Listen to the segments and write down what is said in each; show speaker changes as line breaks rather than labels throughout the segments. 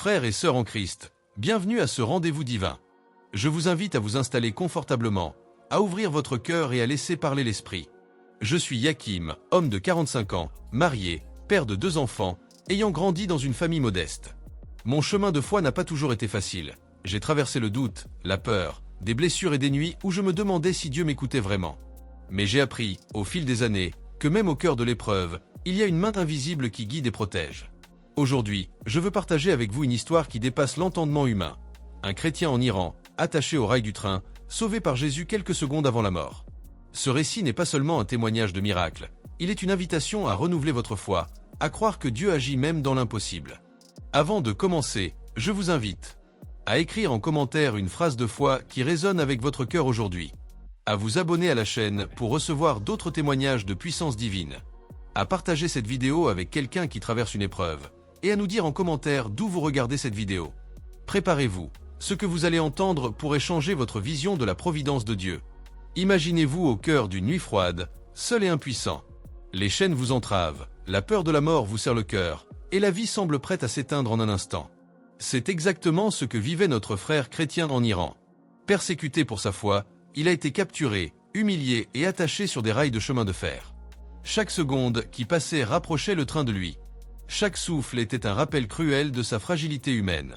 Frères et sœurs en Christ, bienvenue à ce rendez-vous divin. Je vous invite à vous installer confortablement, à ouvrir votre cœur et à laisser parler l'Esprit. Je suis Yakim, homme de 45 ans, marié, père de 2 enfants, ayant grandi dans une famille modeste. Mon chemin de foi n'a pas toujours été facile. J'ai traversé le doute, la peur, des blessures et des nuits où je me demandais si Dieu m'écoutait vraiment. Mais j'ai appris, au fil des années, que même au cœur de l'épreuve, il y a une main invisible qui guide et protège. Aujourd'hui, je veux partager avec vous une histoire qui dépasse l'entendement humain. Un chrétien en Iran, attaché au rail du train, sauvé par Jésus quelques secondes avant la mort. Ce récit n'est pas seulement un témoignage de miracle, il est une invitation à renouveler votre foi, à croire que Dieu agit même dans l'impossible. Avant de commencer, je vous invite à écrire en commentaire une phrase de foi qui résonne avec votre cœur aujourd'hui, à vous abonner à la chaîne pour recevoir d'autres témoignages de puissance divine, à partager cette vidéo avec quelqu'un qui traverse une épreuve, et à nous dire en commentaire d'où vous regardez cette vidéo. Préparez-vous, ce que vous allez entendre pourrait changer votre vision de la providence de Dieu. Imaginez-vous au cœur d'une nuit froide, seul et impuissant. Les chaînes vous entravent, la peur de la mort vous serre le cœur, et la vie semble prête à s'éteindre en un instant. C'est exactement ce que vivait notre frère chrétien en Iran. Persécuté pour sa foi, il a été capturé, humilié et attaché sur des rails de chemin de fer. Chaque seconde qui passait rapprochait le train de lui. Chaque souffle était un rappel cruel de sa fragilité humaine.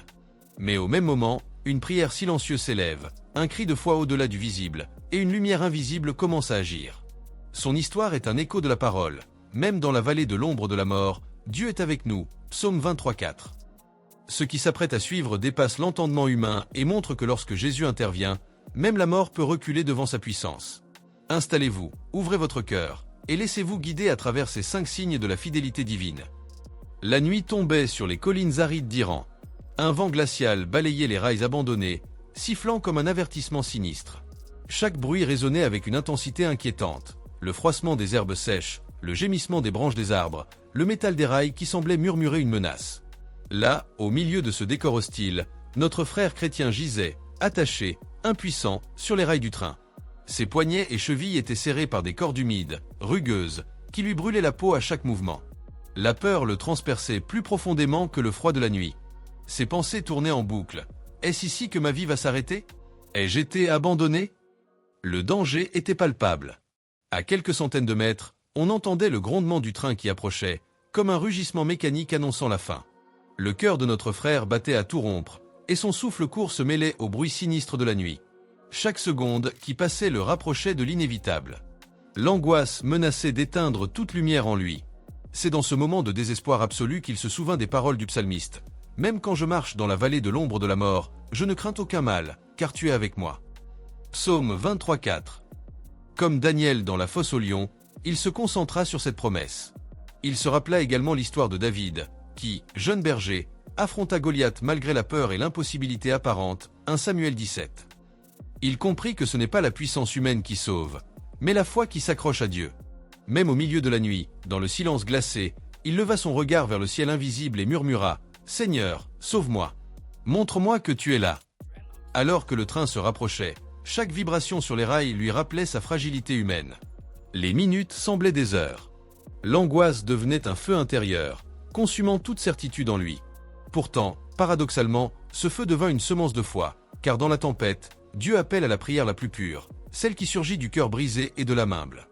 Mais au même moment, une prière silencieuse s'élève, un cri de foi au-delà du visible, et une lumière invisible commence à agir. Son histoire est un écho de la parole. Même dans la vallée de l'ombre de la mort, Dieu est avec nous. Psaume 23:4. Ce qui s'apprête à suivre dépasse l'entendement humain et montre que lorsque Jésus intervient, même la mort peut reculer devant sa puissance. Installez-vous, ouvrez votre cœur, et laissez-vous guider à travers ces 5 signes de la fidélité divine. La nuit tombait sur les collines arides d'Iran. Un vent glacial balayait les rails abandonnés, sifflant comme un avertissement sinistre. Chaque bruit résonnait avec une intensité inquiétante. Le froissement des herbes sèches, le gémissement des branches des arbres, le métal des rails qui semblait murmurer une menace. Là, au milieu de ce décor hostile, notre frère chrétien gisait, attaché, impuissant, sur les rails du train. Ses poignets et chevilles étaient serrés par des cordes humides, rugueuses, qui lui brûlaient la peau à chaque mouvement. La peur le transperçait plus profondément que le froid de la nuit. Ses pensées tournaient en boucle. Est-ce ici que ma vie va s'arrêter? Ai-je été abandonné? Le danger était palpable. À quelques centaines de mètres, on entendait le grondement du train qui approchait, comme un rugissement mécanique annonçant la fin. Le cœur de notre frère battait à tout rompre, et son souffle court se mêlait au bruit sinistre de la nuit. Chaque seconde qui passait le rapprochait de l'inévitable. L'angoisse menaçait d'éteindre toute lumière en lui. C'est dans ce moment de désespoir absolu qu'il se souvint des paroles du psalmiste. « Même quand je marche dans la vallée de l'ombre de la mort, je ne crains aucun mal, car tu es avec moi. » Psaume 23:4. Comme Daniel dans la fosse aux lions, il se concentra sur cette promesse. Il se rappela également l'histoire de David, qui, jeune berger, affronta Goliath malgré la peur et l'impossibilité apparente, 1 Samuel 17. Il comprit que ce n'est pas la puissance humaine qui sauve, mais la foi qui s'accroche à Dieu. Même au milieu de la nuit, dans le silence glacé, il leva son regard vers le ciel invisible et murmura « Seigneur, sauve-moi. Montre-moi que tu es là. » Alors que le train se rapprochait, chaque vibration sur les rails lui rappelait sa fragilité humaine. Les minutes semblaient des heures. L'angoisse devenait un feu intérieur, consumant toute certitude en lui. Pourtant, paradoxalement, ce feu devint une semence de foi, car dans la tempête, Dieu appelle à la prière la plus pure, celle qui surgit du cœur brisé et de l'âme humble.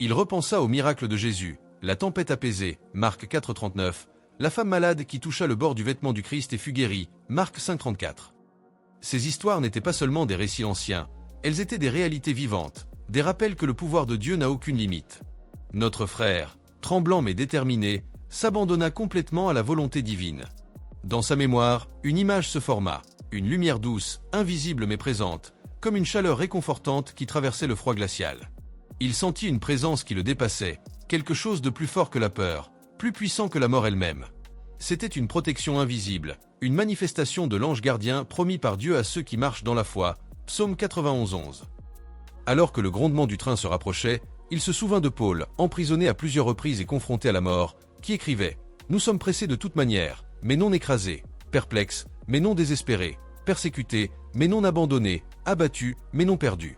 Il repensa au miracle de Jésus, la tempête apaisée, Marc 4:39, la femme malade qui toucha le bord du vêtement du Christ et fut guérie, Marc 5:34. Ces histoires n'étaient pas seulement des récits anciens, elles étaient des réalités vivantes, des rappels que le pouvoir de Dieu n'a aucune limite. Notre frère, tremblant mais déterminé, s'abandonna complètement à la volonté divine. Dans sa mémoire, une image se forma, une lumière douce, invisible mais présente, comme une chaleur réconfortante qui traversait le froid glacial. Il sentit une présence qui le dépassait, quelque chose de plus fort que la peur, plus puissant que la mort elle-même. C'était une protection invisible, une manifestation de l'ange gardien promis par Dieu à ceux qui marchent dans la foi, Psaume 91:11. Alors que le grondement du train se rapprochait, il se souvint de Paul, emprisonné à plusieurs reprises et confronté à la mort, qui écrivait « Nous sommes pressés de toute manière, mais non écrasés, perplexes, mais non désespérés, persécutés, mais non abandonnés, abattus, mais non perdus. »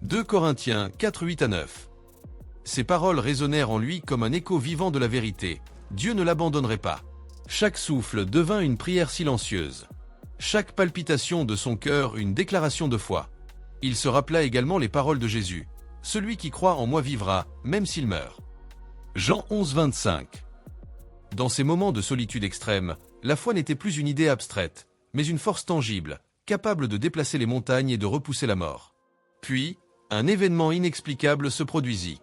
2 Corinthiens 4:8-9. Ces paroles résonnèrent en lui comme un écho vivant de la vérité. Dieu ne l'abandonnerait pas. Chaque souffle devint une prière silencieuse. Chaque palpitation de son cœur une déclaration de foi. Il se rappela également les paroles de Jésus. « Celui qui croit en moi vivra, même s'il meurt. » Jean 11, 25. Dans ces moments de solitude extrême, la foi n'était plus une idée abstraite, mais une force tangible, capable de déplacer les montagnes et de repousser la mort. Puis, un événement inexplicable se produisit.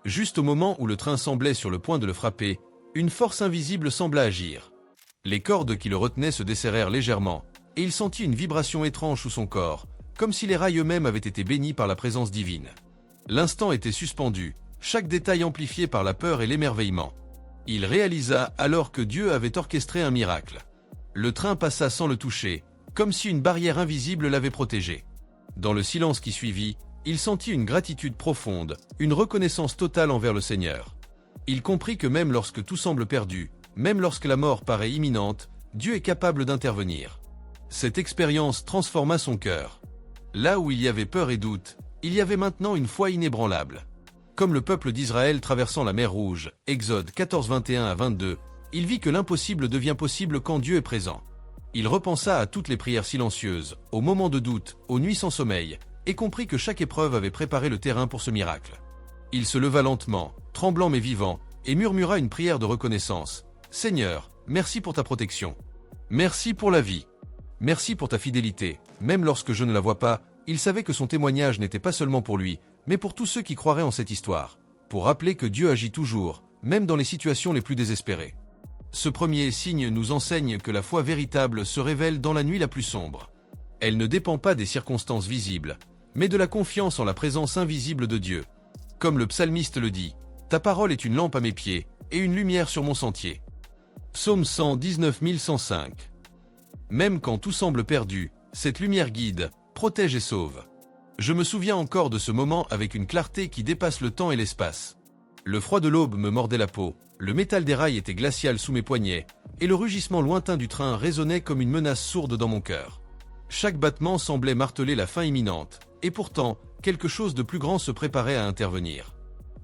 Juste au moment où le train semblait sur le point de le frapper, une force invisible sembla agir. Les cordes qui le retenaient se desserrèrent légèrement, et il sentit une vibration étrange sous son corps, comme si les rails eux-mêmes avaient été bénis par la présence divine. L'instant était suspendu, chaque détail amplifié par la peur et l'émerveillement. Il réalisa alors que Dieu avait orchestré un miracle. Le train passa sans le toucher, comme si une barrière invisible l'avait protégé. Dans le silence qui suivit, il sentit une gratitude profonde, une reconnaissance totale envers le Seigneur. Il comprit que même lorsque tout semble perdu, même lorsque la mort paraît imminente, Dieu est capable d'intervenir. Cette expérience transforma son cœur. Là où il y avait peur et doute, il y avait maintenant une foi inébranlable. Comme le peuple d'Israël traversant la mer Rouge, Exode 14, 21 à 22, il vit que l'impossible devient possible quand Dieu est présent. Il repensa à toutes les prières silencieuses, aux moments de doute, aux nuits sans sommeil, et comprit que chaque épreuve avait préparé le terrain pour ce miracle. Il se leva lentement, tremblant mais vivant, et murmura une prière de reconnaissance. « Seigneur, merci pour ta protection. Merci pour la vie. Merci pour ta fidélité. » Même lorsque je ne la vois pas, il savait que son témoignage n'était pas seulement pour lui, mais pour tous ceux qui croiraient en cette histoire, pour rappeler que Dieu agit toujours, même dans les situations les plus désespérées. Ce premier signe nous enseigne que la foi véritable se révèle dans la nuit la plus sombre. Elle ne dépend pas des circonstances visibles, mais de la confiance en la présence invisible de Dieu. Comme le psalmiste le dit, « Ta parole est une lampe à mes pieds et une lumière sur mon sentier. » Psaume 119 105. Même quand tout semble perdu, cette lumière guide, protège et sauve. Je me souviens encore de ce moment avec une clarté qui dépasse le temps et l'espace. Le froid de l'aube me mordait la peau, le métal des rails était glacial sous mes poignets, et le rugissement lointain du train résonnait comme une menace sourde dans mon cœur. Chaque battement semblait marteler la fin imminente, et pourtant, quelque chose de plus grand se préparait à intervenir.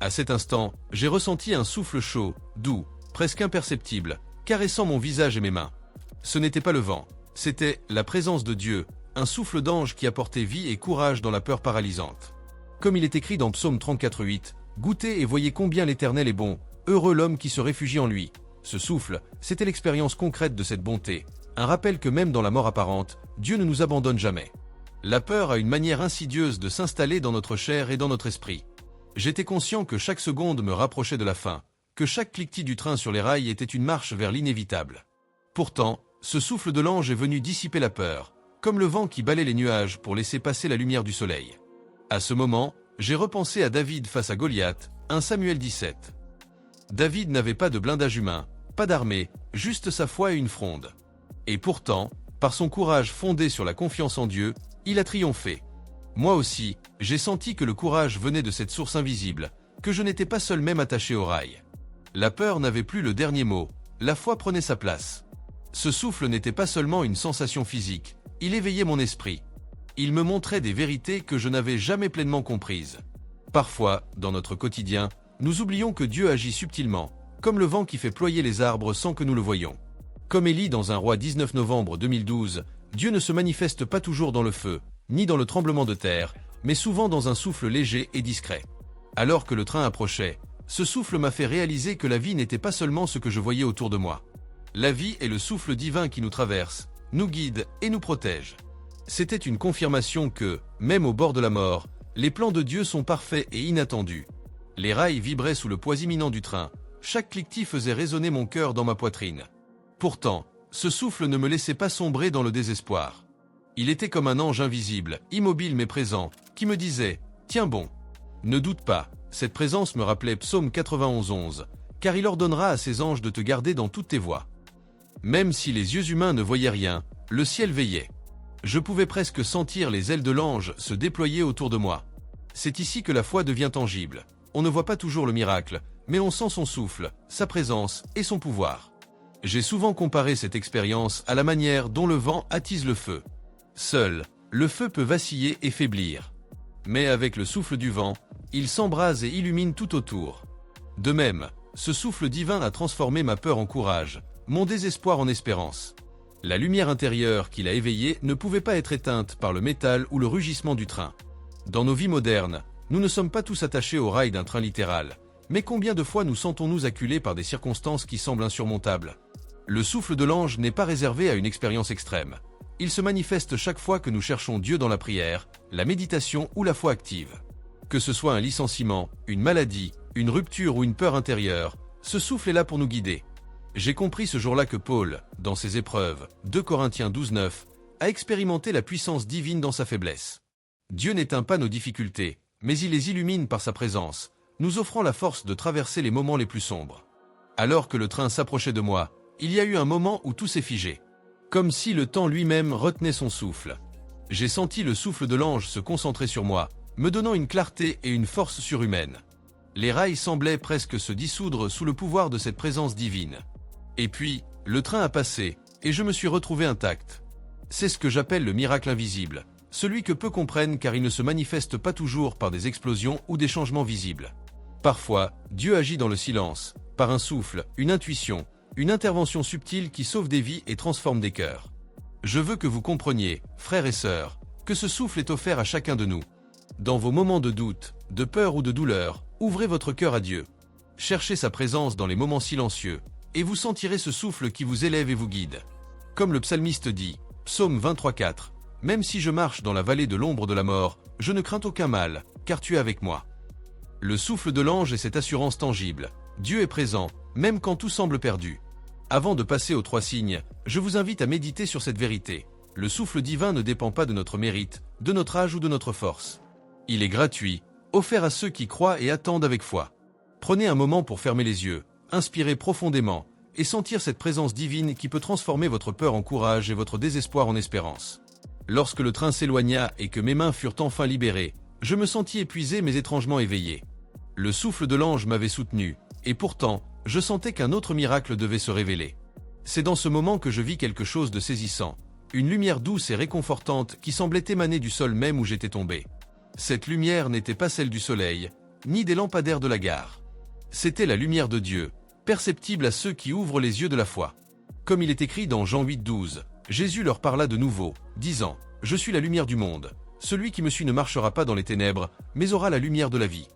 À cet instant, j'ai ressenti un souffle chaud, doux, presque imperceptible, caressant mon visage et mes mains. Ce n'était pas le vent, c'était la présence de Dieu, un souffle d'ange qui apportait vie et courage dans la peur paralysante. Comme il est écrit dans Psaume 34:8, « Goûtez et voyez combien l'Éternel est bon, heureux l'homme qui se réfugie en lui. » Ce souffle, c'était l'expérience concrète de cette bonté, un rappel que même dans la mort apparente, Dieu ne nous abandonne jamais. La peur a une manière insidieuse de s'installer dans notre chair et dans notre esprit. J'étais conscient que chaque seconde me rapprochait de la fin, que chaque cliquetis du train sur les rails était une marche vers l'inévitable. Pourtant, ce souffle de l'ange est venu dissiper la peur, comme le vent qui balaie les nuages pour laisser passer la lumière du soleil. À ce moment, j'ai repensé à David face à Goliath, 1 Samuel 17. David n'avait pas de blindage humain, pas d'armée, juste sa foi et une fronde. Et pourtant, par son courage fondé sur la confiance en Dieu, il a triomphé. Moi aussi, j'ai senti que le courage venait de cette source invisible, que je n'étais pas seul même attaché au rail. La peur n'avait plus le dernier mot, la foi prenait sa place. Ce souffle n'était pas seulement une sensation physique, il éveillait mon esprit. Il me montrait des vérités que je n'avais jamais pleinement comprises. Parfois, dans notre quotidien, nous oublions que Dieu agit subtilement, comme le vent qui fait ployer les arbres sans que nous le voyions. Comme Élie dans Un roi 19 novembre 2012, Dieu ne se manifeste pas toujours dans le feu, ni dans le tremblement de terre, mais souvent dans un souffle léger et discret. Alors que le train approchait, ce souffle m'a fait réaliser que la vie n'était pas seulement ce que je voyais autour de moi. La vie est le souffle divin qui nous traverse, nous guide et nous protège. C'était une confirmation que, même au bord de la mort, les plans de Dieu sont parfaits et inattendus. Les rails vibraient sous le poids imminent du train, chaque cliquetis faisait résonner mon cœur dans ma poitrine. Pourtant, ce souffle ne me laissait pas sombrer dans le désespoir. Il était comme un ange invisible, immobile mais présent, qui me disait « Tiens bon, ne doute pas ». Cette présence me rappelait Psaume 91:11, car il ordonnera à ses anges de te garder dans toutes tes voies. Même si les yeux humains ne voyaient rien, le ciel veillait. Je pouvais presque sentir les ailes de l'ange se déployer autour de moi. C'est ici que la foi devient tangible. On ne voit pas toujours le miracle, mais on sent son souffle, sa présence et son pouvoir. J'ai souvent comparé cette expérience à la manière dont le vent attise le feu. Seul, le feu peut vaciller et faiblir. Mais avec le souffle du vent, il s'embrase et illumine tout autour. De même, ce souffle divin a transformé ma peur en courage, mon désespoir en espérance. La lumière intérieure qui l'a éveillée ne pouvait pas être éteinte par le métal ou le rugissement du train. Dans nos vies modernes, nous ne sommes pas tous attachés au rail d'un train littéral, mais combien de fois nous sentons-nous acculés par des circonstances qui semblent insurmontables? Le souffle de l'ange n'est pas réservé à une expérience extrême. Il se manifeste chaque fois que nous cherchons Dieu dans la prière, la méditation ou la foi active. Que ce soit un licenciement, une maladie, une rupture ou une peur intérieure, ce souffle est là pour nous guider. J'ai compris ce jour-là que Paul, dans ses épreuves, 2 Corinthiens 12:9, a expérimenté la puissance divine dans sa faiblesse. Dieu n'éteint pas nos difficultés, mais il les illumine par sa présence, nous offrant la force de traverser les moments les plus sombres. Alors que le train s'approchait de moi, il y a eu un moment où tout s'est figé. Comme si le temps lui-même retenait son souffle. J'ai senti le souffle de l'ange se concentrer sur moi, me donnant une clarté et une force surhumaine. Les rails semblaient presque se dissoudre sous le pouvoir de cette présence divine. Et puis, le train a passé, et je me suis retrouvé intact. C'est ce que j'appelle le miracle invisible, celui que peu comprennent car il ne se manifeste pas toujours par des explosions ou des changements visibles. Parfois, Dieu agit dans le silence, par un souffle, une intuition, une intervention subtile qui sauve des vies et transforme des cœurs. Je veux que vous compreniez, frères et sœurs, que ce souffle est offert à chacun de nous. Dans vos moments de doute, de peur ou de douleur, ouvrez votre cœur à Dieu. Cherchez sa présence dans les moments silencieux, et vous sentirez ce souffle qui vous élève et vous guide. Comme le psalmiste dit, Psaume 23:4, « Même si je marche dans la vallée de l'ombre de la mort, je ne crains aucun mal, car tu es avec moi. » Le souffle de l'ange est cette assurance tangible. Dieu est présent, même quand tout semble perdu. Avant de passer aux 3 signes, je vous invite à méditer sur cette vérité. Le souffle divin ne dépend pas de notre mérite, de notre âge ou de notre force. Il est gratuit, offert à ceux qui croient et attendent avec foi. Prenez un moment pour fermer les yeux, inspirer profondément, et sentir cette présence divine qui peut transformer votre peur en courage et votre désespoir en espérance. Lorsque le train s'éloigna et que mes mains furent enfin libérées, je me sentis épuisé mais étrangement éveillé. Le souffle de l'ange m'avait soutenu, et pourtant, je sentais qu'un autre miracle devait se révéler. C'est dans ce moment que je vis quelque chose de saisissant, une lumière douce et réconfortante qui semblait émaner du sol même où j'étais tombé. Cette lumière n'était pas celle du soleil, ni des lampadaires de la gare. C'était la lumière de Dieu, perceptible à ceux qui ouvrent les yeux de la foi. Comme il est écrit dans Jean 8:12, Jésus leur parla de nouveau, disant « Je suis la lumière du monde. Celui qui me suit ne marchera pas dans les ténèbres, mais aura la lumière de la vie. »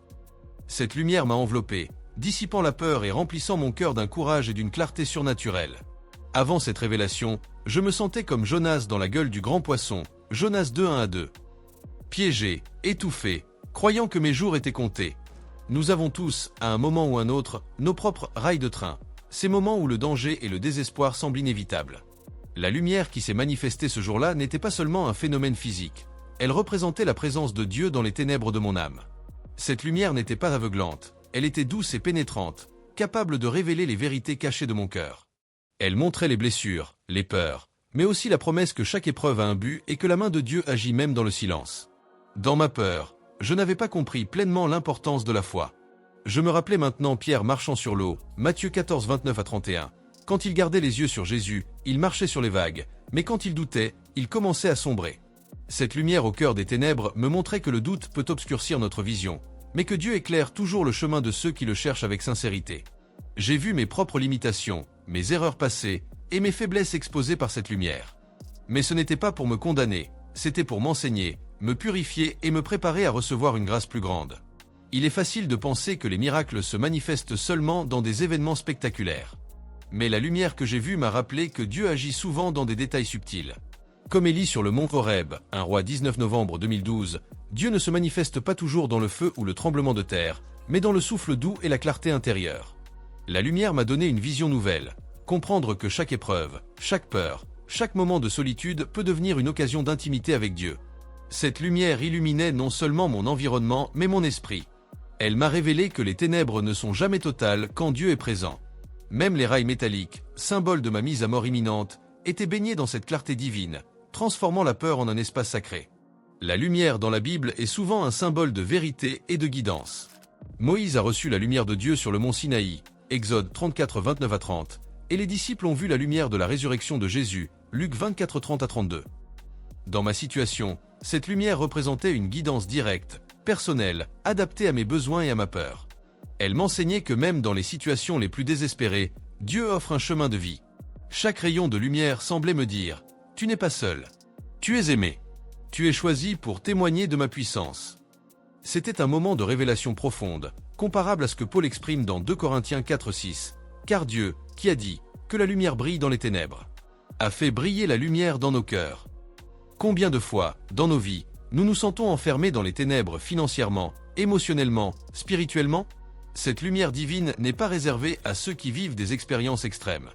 Cette lumière m'a enveloppé, dissipant la peur et remplissant mon cœur d'un courage et d'une clarté surnaturelle. Avant cette révélation, je me sentais comme Jonas dans la gueule du grand poisson, Jonas 2:1-2. Piégé, étouffé, croyant que mes jours étaient comptés. Nous avons tous, à un moment ou un autre, nos propres rails de train, ces moments où le danger et le désespoir semblent inévitables. La lumière qui s'est manifestée ce jour-là n'était pas seulement un phénomène physique, elle représentait la présence de Dieu dans les ténèbres de mon âme. Cette lumière n'était pas aveuglante, elle était douce et pénétrante, capable de révéler les vérités cachées de mon cœur. Elle montrait les blessures, les peurs, mais aussi la promesse que chaque épreuve a un but et que la main de Dieu agit même dans le silence. Dans ma peur, je n'avais pas compris pleinement l'importance de la foi. Je me rappelais maintenant Pierre marchant sur l'eau, Matthieu 14:29-31. Quand il gardait les yeux sur Jésus, il marchait sur les vagues, mais quand il doutait, il commençait à sombrer. Cette lumière au cœur des ténèbres me montrait que le doute peut obscurcir notre vision, mais que Dieu éclaire toujours le chemin de ceux qui le cherchent avec sincérité. J'ai vu mes propres limitations, mes erreurs passées, et mes faiblesses exposées par cette lumière. Mais ce n'était pas pour me condamner, c'était pour m'enseigner, me purifier et me préparer à recevoir une grâce plus grande. Il est facile de penser que les miracles se manifestent seulement dans des événements spectaculaires. Mais la lumière que j'ai vue m'a rappelé que Dieu agit souvent dans des détails subtils. Comme Élie sur le mont Horeb, un roi 19 novembre 2012, Dieu ne se manifeste pas toujours dans le feu ou le tremblement de terre, mais dans le souffle doux et la clarté intérieure. La lumière m'a donné une vision nouvelle, comprendre que chaque épreuve, chaque peur, chaque moment de solitude peut devenir une occasion d'intimité avec Dieu. Cette lumière illuminait non seulement mon environnement, mais mon esprit. Elle m'a révélé que les ténèbres ne sont jamais totales quand Dieu est présent. Même les rails métalliques, symboles de ma mise à mort imminente, étaient baignés dans cette clarté divine, transformant la peur en un espace sacré. La lumière dans la Bible est souvent un symbole de vérité et de guidance. Moïse a reçu la lumière de Dieu sur le mont Sinaï, Exode 34:29-30, et les disciples ont vu la lumière de la résurrection de Jésus, Luc 24:30-32. Dans ma situation, cette lumière représentait une guidance directe, personnelle, adaptée à mes besoins et à ma peur. Elle m'enseignait que même dans les situations les plus désespérées, Dieu offre un chemin de vie. Chaque rayon de lumière semblait me dire « Tu n'es pas seul. Tu es aimé. Tu es choisi pour témoigner de ma puissance. » C'était un moment de révélation profonde, comparable à ce que Paul exprime dans 2 Corinthiens 4:6. Car Dieu, qui a dit que la lumière brille dans les ténèbres, a fait briller la lumière dans nos cœurs. Combien de fois, dans nos vies, nous nous sentons enfermés dans les ténèbres financièrement, émotionnellement, spirituellement? Cette lumière divine n'est pas réservée à ceux qui vivent des expériences extrêmes.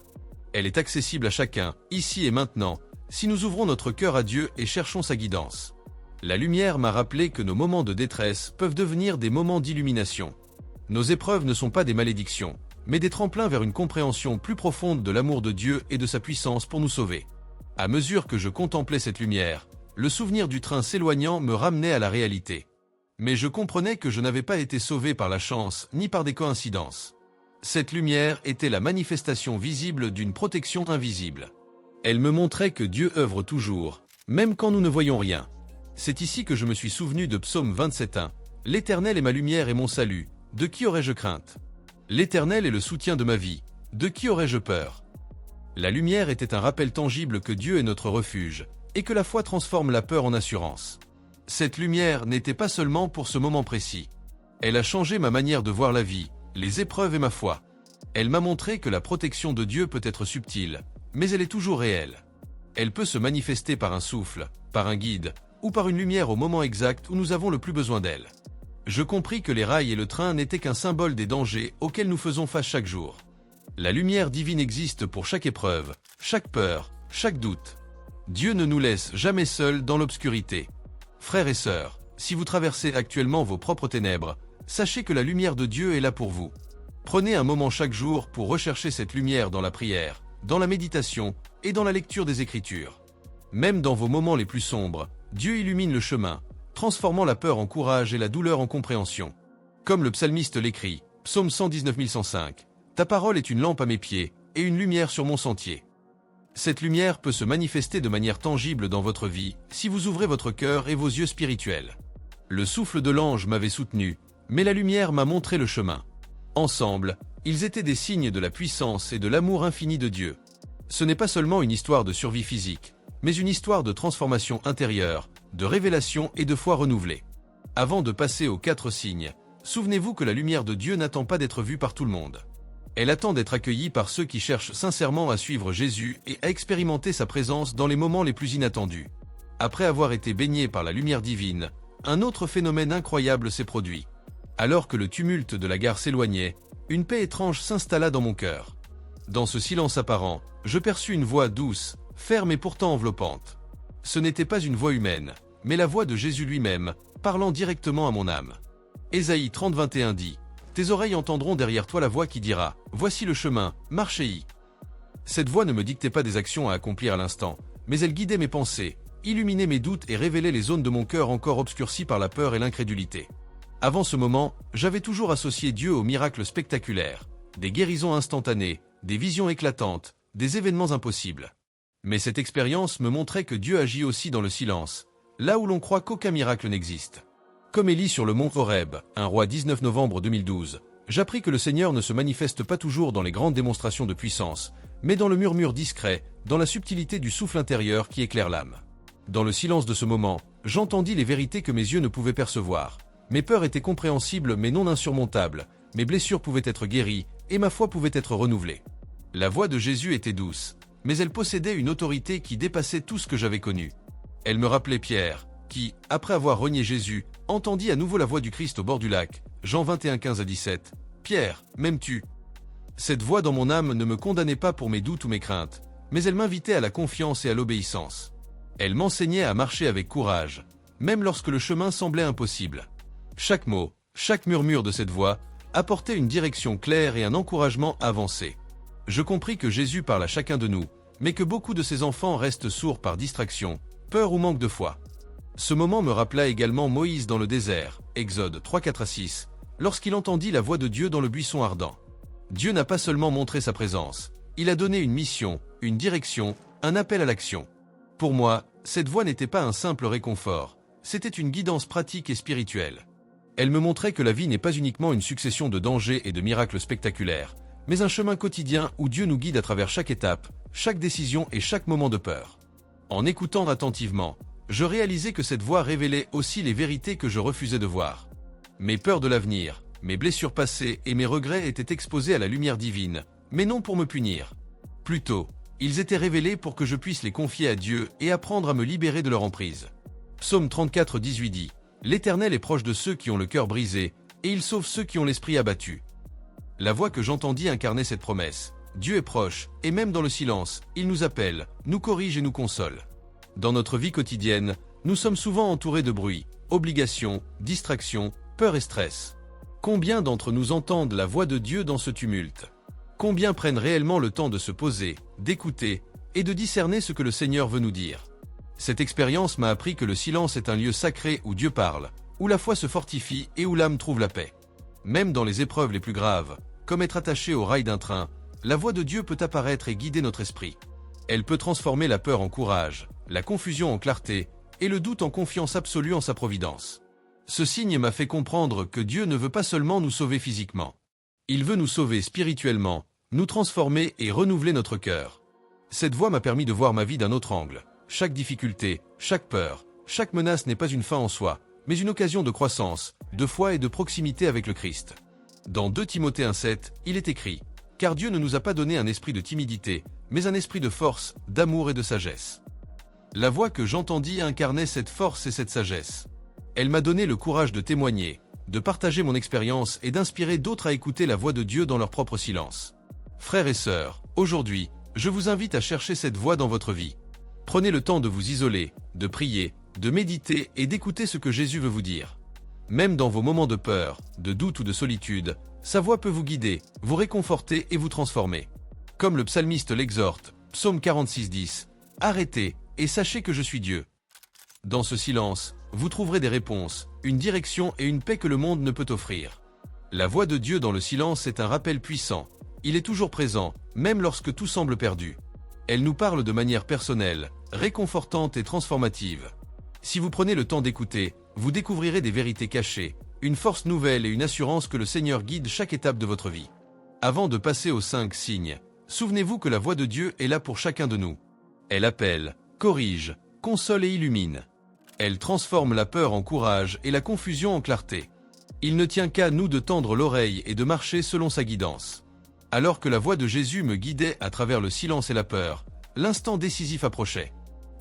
Elle est accessible à chacun, ici et maintenant, si nous ouvrons notre cœur à Dieu et cherchons sa guidance. La lumière m'a rappelé que nos moments de détresse peuvent devenir des moments d'illumination. Nos épreuves ne sont pas des malédictions, mais des tremplins vers une compréhension plus profonde de l'amour de Dieu et de sa puissance pour nous sauver. À mesure que je contemplais cette lumière, le souvenir du train s'éloignant me ramenait à la réalité. Mais je comprenais que je n'avais pas été sauvé par la chance ni par des coïncidences. Cette lumière était la manifestation visible d'une protection invisible. Elle me montrait que Dieu œuvre toujours, même quand nous ne voyons rien. C'est ici que je me suis souvenu de Psaume 27:1. « L'Éternel est ma lumière et mon salut, de qui aurais-je crainte? L'Éternel est le soutien de ma vie, de qui aurais-je peur ?» La lumière était un rappel tangible que Dieu est notre refuge, et que la foi transforme la peur en assurance. Cette lumière n'était pas seulement pour ce moment précis. Elle a changé ma manière de voir la vie, les épreuves et ma foi. Elle m'a montré que la protection de Dieu peut être subtile, mais elle est toujours réelle. Elle peut se manifester par un souffle, par un guide, ou par une lumière au moment exact où nous avons le plus besoin d'elle. Je compris que les rails et le train n'étaient qu'un symbole des dangers auxquels nous faisons face chaque jour. La lumière divine existe pour chaque épreuve, chaque peur, chaque doute. Dieu ne nous laisse jamais seuls dans l'obscurité. Frères et sœurs, si vous traversez actuellement vos propres ténèbres, sachez que la lumière de Dieu est là pour vous. Prenez un moment chaque jour pour rechercher cette lumière dans la prière, dans la méditation et dans la lecture des Écritures. Même dans vos moments les plus sombres, Dieu illumine le chemin, transformant la peur en courage et la douleur en compréhension. Comme le psalmiste l'écrit, Psaume 119 105, « Ta parole est une lampe à mes pieds et une lumière sur mon sentier. » Cette lumière peut se manifester de manière tangible dans votre vie si vous ouvrez votre cœur et vos yeux spirituels. Le souffle de l'ange m'avait soutenu, mais la lumière m'a montré le chemin. Ensemble, ils étaient des signes de la puissance et de l'amour infini de Dieu. Ce n'est pas seulement une histoire de survie physique, mais une histoire de transformation intérieure, de révélation et de foi renouvelée. Avant de passer aux 4 signes, souvenez-vous que la lumière de Dieu n'attend pas d'être vue par tout le monde. Elle attend d'être accueillie par ceux qui cherchent sincèrement à suivre Jésus et à expérimenter sa présence dans les moments les plus inattendus. Après avoir été baigné par la lumière divine, un autre phénomène incroyable s'est produit. Alors que le tumulte de la gare s'éloignait, une paix étrange s'installa dans mon cœur. Dans ce silence apparent, je perçus une voix douce, ferme et pourtant enveloppante. Ce n'était pas une voix humaine, mais la voix de Jésus lui-même, parlant directement à mon âme. Ésaïe 30:21 dit « Tes oreilles entendront derrière toi la voix qui dira « Voici le chemin, marchez-y ». Cette voix ne me dictait pas des actions à accomplir à l'instant, mais elle guidait mes pensées, illuminait mes doutes et révélait les zones de mon cœur encore obscurcies par la peur et l'incrédulité. Avant ce moment, j'avais toujours associé Dieu aux miracles spectaculaires, des guérisons instantanées, des visions éclatantes, des événements impossibles. Mais cette expérience me montrait que Dieu agit aussi dans le silence, là où l'on croit qu'aucun miracle n'existe. Comme Élie sur le mont Horeb, un roi 19 novembre 2012, j'appris que le Seigneur ne se manifeste pas toujours dans les grandes démonstrations de puissance, mais dans le murmure discret, dans la subtilité du souffle intérieur qui éclaire l'âme. Dans le silence de ce moment, j'entendis les vérités que mes yeux ne pouvaient percevoir. Mes peurs étaient compréhensibles mais non insurmontables, mes blessures pouvaient être guéries et ma foi pouvait être renouvelée. La voix de Jésus était douce, mais elle possédait une autorité qui dépassait tout ce que j'avais connu. Elle me rappelait Pierre, qui, après avoir renié Jésus, entendit à nouveau la voix du Christ au bord du lac, Jean 21:15-17. « Pierre, m'aimes-tu » Cette voix dans mon âme ne me condamnait pas pour mes doutes ou mes craintes, mais elle m'invitait à la confiance et à l'obéissance. Elle m'enseignait à marcher avec courage, même lorsque le chemin semblait impossible. Chaque mot, chaque murmure de cette voix, apportait une direction claire et un encouragement à avancer. Je compris que Jésus parle à chacun de nous, mais que beaucoup de ses enfants restent sourds par distraction, peur ou manque de foi. Ce moment me rappela également Moïse dans le désert, Exode 3:4-6, lorsqu'il entendit la voix de Dieu dans le buisson ardent. Dieu n'a pas seulement montré sa présence, il a donné une mission, une direction, un appel à l'action. Pour moi, cette voix n'était pas un simple réconfort, c'était une guidance pratique et spirituelle. Elle me montrait que la vie n'est pas uniquement une succession de dangers et de miracles spectaculaires, mais un chemin quotidien où Dieu nous guide à travers chaque étape, chaque décision et chaque moment de peur. En écoutant attentivement, je réalisais que cette voix révélait aussi les vérités que je refusais de voir. Mes peurs de l'avenir, mes blessures passées et mes regrets étaient exposés à la lumière divine, mais non pour me punir. Plutôt, ils étaient révélés pour que je puisse les confier à Dieu et apprendre à me libérer de leur emprise. Psaume 34, 18 dit « L'Éternel est proche de ceux qui ont le cœur brisé, et il sauve ceux qui ont l'esprit abattu. » La voix que j'entendis incarnait cette promesse. Dieu est proche, et même dans le silence, il nous appelle, nous corrige et nous console. Dans notre vie quotidienne, nous sommes souvent entourés de bruit, obligations, distractions, peur et stress. Combien d'entre nous entendent la voix de Dieu dans ce tumulte? Combien prennent réellement le temps de se poser, d'écouter et de discerner ce que le Seigneur veut nous dire? Cette expérience m'a appris que le silence est un lieu sacré où Dieu parle, où la foi se fortifie et où l'âme trouve la paix. Même dans les épreuves les plus graves, comme être attaché au rail d'un train, la voix de Dieu peut apparaître et guider notre esprit. Elle peut transformer la peur en courage, la confusion en clarté et le doute en confiance absolue en sa providence. Ce signe m'a fait comprendre que Dieu ne veut pas seulement nous sauver physiquement. Il veut nous sauver spirituellement, nous transformer et renouveler notre cœur. Cette voix m'a permis de voir ma vie d'un autre angle. Chaque difficulté, chaque peur, chaque menace n'est pas une fin en soi, mais une occasion de croissance, de foi et de proximité avec le Christ. Dans 2 Timothée 1,7, il est écrit « Car Dieu ne nous a pas donné un esprit de timidité, mais un esprit de force, d'amour et de sagesse. » La voix que j'entendis incarnait cette force et cette sagesse. Elle m'a donné le courage de témoigner, de partager mon expérience et d'inspirer d'autres à écouter la voix de Dieu dans leur propre silence. Frères et sœurs, aujourd'hui, je vous invite à chercher cette voix dans votre vie. Prenez le temps de vous isoler, de prier, de méditer et d'écouter ce que Jésus veut vous dire. Même dans vos moments de peur, de doute ou de solitude, sa voix peut vous guider, vous réconforter et vous transformer. Comme le psalmiste l'exhorte, Psaume 46, 10, « Arrêtez et sachez que je suis Dieu. » Dans ce silence, vous trouverez des réponses, une direction et une paix que le monde ne peut offrir. La voix de Dieu dans le silence est un rappel puissant. Il est toujours présent, même lorsque tout semble perdu. Elle nous parle de manière personnelle, réconfortante et transformative. Si vous prenez le temps d'écouter, vous découvrirez des vérités cachées, une force nouvelle et une assurance que le Seigneur guide chaque étape de votre vie. Avant de passer aux 5 signes, souvenez-vous que la voix de Dieu est là pour chacun de nous. Elle appelle, corrige, console et illumine. Elle transforme la peur en courage et la confusion en clarté. Il ne tient qu'à nous de tendre l'oreille et de marcher selon sa guidance. Alors que la voix de Jésus me guidait à travers le silence et la peur, l'instant décisif approchait.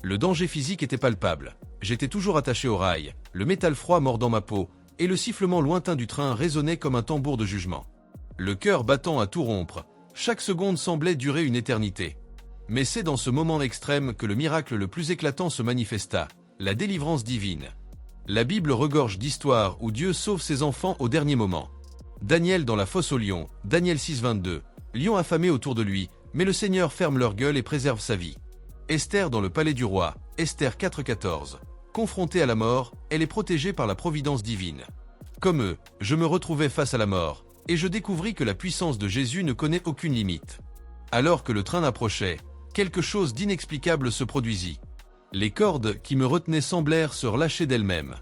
Le danger physique était palpable. J'étais toujours attaché au rail, le métal froid mordant ma peau, et le sifflement lointain du train résonnait comme un tambour de jugement. Le cœur battant à tout rompre, chaque seconde semblait durer une éternité. Mais c'est dans ce moment extrême que le miracle le plus éclatant se manifesta, la délivrance divine. La Bible regorge d'histoires où Dieu sauve ses enfants au dernier moment. Daniel dans la fosse aux lions, Daniel 6, 22, lions affamés autour de lui, mais le Seigneur ferme leur gueule et préserve sa vie. Esther dans le palais du roi, Esther 4, 14, confrontée à la mort, elle est protégée par la providence divine. Comme eux, je me retrouvais face à la mort, et je découvris que la puissance de Jésus ne connaît aucune limite. Alors que le train approchait, quelque chose d'inexplicable se produisit. Les cordes qui me retenaient semblèrent se relâcher d'elles-mêmes.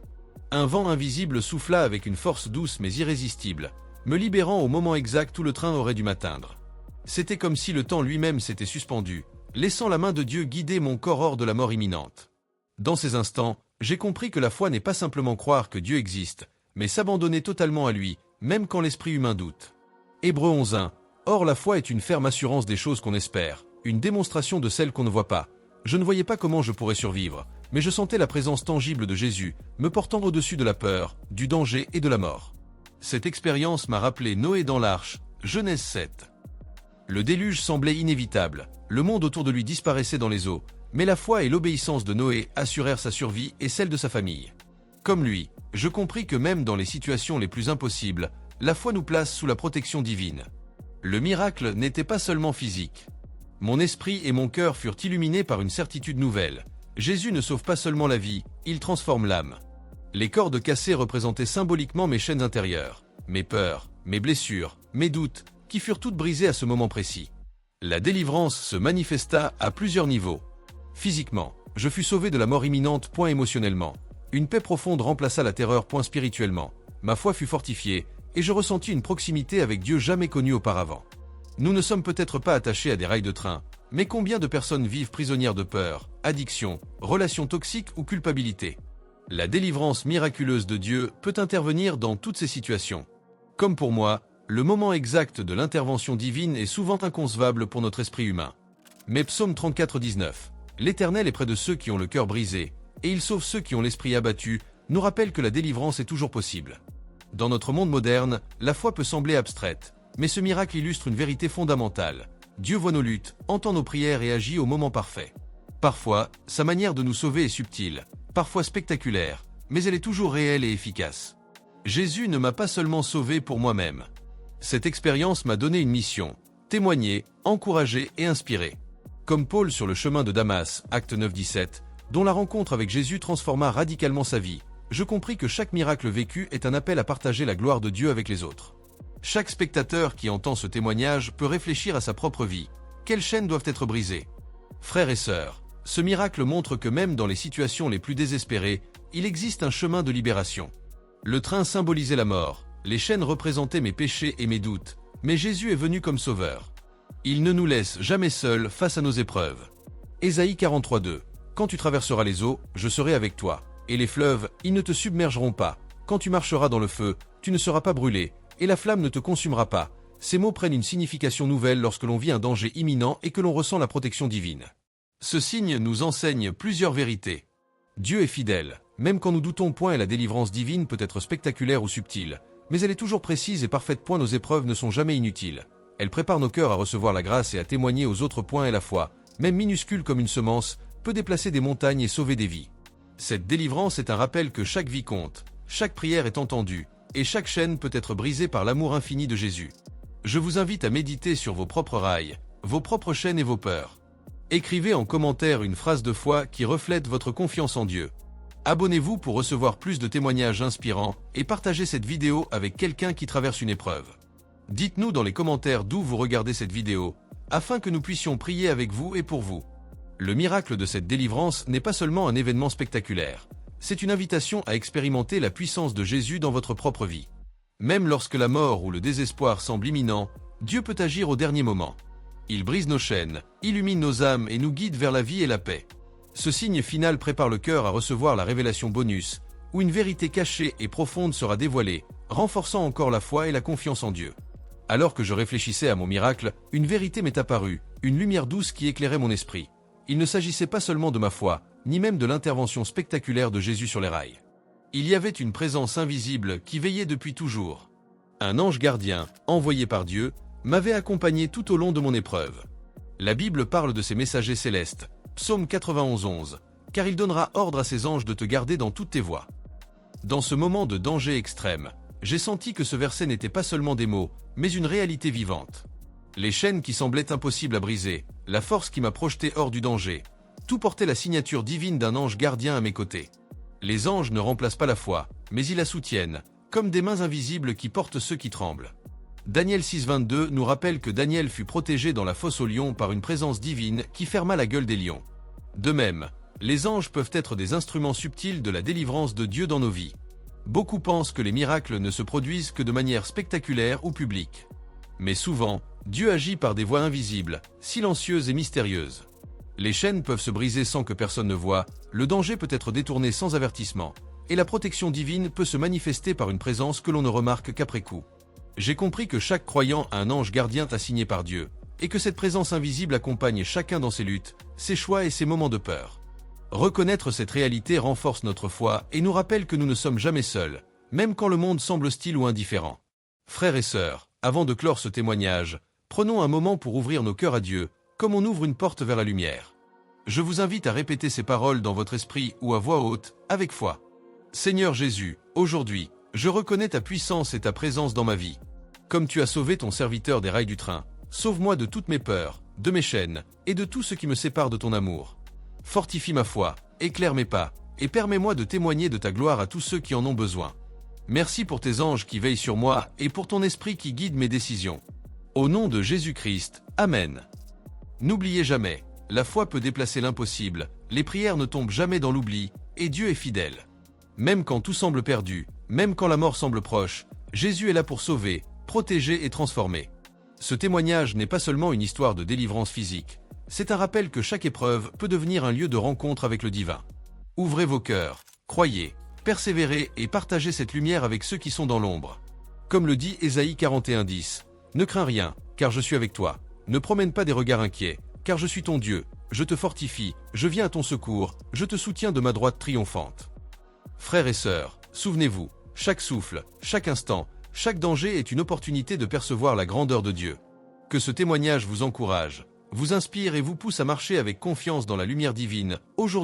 Un vent invisible souffla avec une force douce mais irrésistible, me libérant au moment exact où le train aurait dû m'atteindre. C'était comme si le temps lui-même s'était suspendu, laissant la main de Dieu guider mon corps hors de la mort imminente. Dans ces instants, j'ai compris que la foi n'est pas simplement croire que Dieu existe, mais s'abandonner totalement à lui, même quand l'esprit humain doute. Hébreux 11:1. Or la foi est une ferme assurance des choses qu'on espère, une démonstration de celles qu'on ne voit pas. Je ne voyais pas comment je pourrais survivre, mais je sentais la présence tangible de Jésus, me portant au-dessus de la peur, du danger et de la mort. Cette expérience m'a rappelé Noé dans l'arche, Genèse 7. Le déluge semblait inévitable, le monde autour de lui disparaissait dans les eaux, mais la foi et l'obéissance de Noé assurèrent sa survie et celle de sa famille. Comme lui, je compris que même dans les situations les plus impossibles, la foi nous place sous la protection divine. Le miracle n'était pas seulement physique. Mon esprit et mon cœur furent illuminés par une certitude nouvelle. Jésus ne sauve pas seulement la vie, il transforme l'âme. Les cordes cassées représentaient symboliquement mes chaînes intérieures, mes peurs, mes blessures, mes doutes, qui furent toutes brisées à ce moment précis. La délivrance se manifesta à plusieurs niveaux. Physiquement, je fus sauvé de la mort imminente. Émotionnellement, une paix profonde remplaça la terreur. Spirituellement, ma foi fut fortifiée, et je ressentis une proximité avec Dieu jamais connue auparavant. Nous ne sommes peut-être pas attachés à des rails de train, mais combien de personnes vivent prisonnières de peur, addiction, relations toxiques ou culpabilité? La délivrance miraculeuse de Dieu peut intervenir dans toutes ces situations. Comme pour moi, le moment exact de l'intervention divine est souvent inconcevable pour notre esprit humain. Mais Psaume 34, 19, « L'Éternel est près de ceux qui ont le cœur brisé, et il sauve ceux qui ont l'esprit abattu », nous rappelle que la délivrance est toujours possible. Dans notre monde moderne, la foi peut sembler abstraite, mais ce miracle illustre une vérité fondamentale. Dieu voit nos luttes, entend nos prières et agit au moment parfait. Parfois, sa manière de nous sauver est subtile, parfois spectaculaire, mais elle est toujours réelle et efficace. Jésus ne m'a pas seulement sauvé pour moi-même. Cette expérience m'a donné une mission, témoigner, encourager et inspirer. Comme Paul sur le chemin de Damas, Acte 9, 17, dont la rencontre avec Jésus transforma radicalement sa vie, je compris que chaque miracle vécu est un appel à partager la gloire de Dieu avec les autres. Chaque spectateur qui entend ce témoignage peut réfléchir à sa propre vie. Quelles chaînes doivent être brisées? Frères et sœurs, ce miracle montre que même dans les situations les plus désespérées, il existe un chemin de libération. Le train symbolisait la mort, les chaînes représentaient mes péchés et mes doutes, mais Jésus est venu comme sauveur. Il ne nous laisse jamais seuls face à nos épreuves. Ésaïe 43, 2. Quand tu traverseras les eaux, je serai avec toi, et les fleuves, ils ne te submergeront pas. Quand tu marcheras dans le feu, tu ne seras pas brûlé, et la flamme ne te consumera pas. Ces mots prennent une signification nouvelle lorsque l'on vit un danger imminent et que l'on ressent la protection divine. Ce signe nous enseigne plusieurs vérités. Dieu est fidèle, même quand nous doutons point et la délivrance divine peut être spectaculaire ou subtile, mais elle est toujours précise et parfaite. Point, nos épreuves ne sont jamais inutiles. Elle prépare nos cœurs à recevoir la grâce et à témoigner aux autres. Point, et la foi, même minuscule comme une semence, peut déplacer des montagnes et sauver des vies. Cette délivrance est un rappel que chaque vie compte, chaque prière est entendue, et chaque chaîne peut être brisée par l'amour infini de Jésus. Je vous invite à méditer sur vos propres rails, vos propres chaînes et vos peurs. Écrivez en commentaire une phrase de foi qui reflète votre confiance en Dieu. Abonnez-vous pour recevoir plus de témoignages inspirants et partagez cette vidéo avec quelqu'un qui traverse une épreuve. Dites-nous dans les commentaires d'où vous regardez cette vidéo, afin que nous puissions prier avec vous et pour vous. Le miracle de cette délivrance n'est pas seulement un événement spectaculaire, c'est une invitation à expérimenter la puissance de Jésus dans votre propre vie. Même lorsque la mort ou le désespoir semblent imminents, Dieu peut agir au dernier moment. Il brise nos chaînes, illumine nos âmes et nous guide vers la vie et la paix. Ce signe final prépare le cœur à recevoir la révélation bonus, où une vérité cachée et profonde sera dévoilée, renforçant encore la foi et la confiance en Dieu. Alors que je réfléchissais à mon miracle, une vérité m'est apparue, une lumière douce qui éclairait mon esprit. Il ne s'agissait pas seulement de ma foi, ni même de l'intervention spectaculaire de Jésus sur les rails. Il y avait une présence invisible qui veillait depuis toujours. Un ange gardien, envoyé par Dieu, m'avait accompagné tout au long de mon épreuve. La Bible parle de ses messagers célestes, Psaume 91, 11, car il donnera ordre à ses anges de te garder dans toutes tes voies. Dans ce moment de danger extrême, j'ai senti que ce verset n'était pas seulement des mots, mais une réalité vivante. Les chaînes qui semblaient impossibles à briser, la force qui m'a projeté hors du danger, tout portait la signature divine d'un ange gardien à mes côtés. Les anges ne remplacent pas la foi, mais ils la soutiennent, comme des mains invisibles qui portent ceux qui tremblent. Daniel 6, 22 nous rappelle que Daniel fut protégé dans la fosse aux lions par une présence divine qui ferma la gueule des lions. De même, les anges peuvent être des instruments subtils de la délivrance de Dieu dans nos vies. Beaucoup pensent que les miracles ne se produisent que de manière spectaculaire ou publique. Mais souvent, Dieu agit par des voies invisibles, silencieuses et mystérieuses. Les chaînes peuvent se briser sans que personne ne voie, le danger peut être détourné sans avertissement, et la protection divine peut se manifester par une présence que l'on ne remarque qu'après coup. J'ai compris que chaque croyant a un ange gardien assigné par Dieu, et que cette présence invisible accompagne chacun dans ses luttes, ses choix et ses moments de peur. Reconnaître cette réalité renforce notre foi et nous rappelle que nous ne sommes jamais seuls, même quand le monde semble hostile ou indifférent. Frères et sœurs, avant de clore ce témoignage, prenons un moment pour ouvrir nos cœurs à Dieu, comme on ouvre une porte vers la lumière. Je vous invite à répéter ces paroles dans votre esprit ou à voix haute, avec foi. Seigneur Jésus, aujourd'hui, je reconnais ta puissance et ta présence dans ma vie. Comme tu as sauvé ton serviteur des rails du train, sauve-moi de toutes mes peurs, de mes chaînes, et de tout ce qui me sépare de ton amour. Fortifie ma foi, éclaire mes pas, et permets-moi de témoigner de ta gloire à tous ceux qui en ont besoin. Merci pour tes anges qui veillent sur moi et pour ton esprit qui guide mes décisions. Au nom de Jésus-Christ, Amen. N'oubliez jamais, la foi peut déplacer l'impossible, les prières ne tombent jamais dans l'oubli, et Dieu est fidèle. Même quand tout semble perdu, même quand la mort semble proche, Jésus est là pour sauver, protéger et transformer. Ce témoignage n'est pas seulement une histoire de délivrance physique, c'est un rappel que chaque épreuve peut devenir un lieu de rencontre avec le divin. Ouvrez vos cœurs, croyez, persévérez et partagez cette lumière avec ceux qui sont dans l'ombre. Comme le dit Ésaïe 41:10, « Ne crains rien, car je suis avec toi. Ne promène pas des regards inquiets, car je suis ton Dieu. Je te fortifie, je viens à ton secours, je te soutiens de ma droite triomphante. » Frères et sœurs, souvenez-vous, chaque souffle, chaque instant, chaque danger est une opportunité de percevoir la grandeur de Dieu. Que ce témoignage vous encourage, vous inspire et vous pousse à marcher avec confiance dans la lumière divine, aujourd'hui.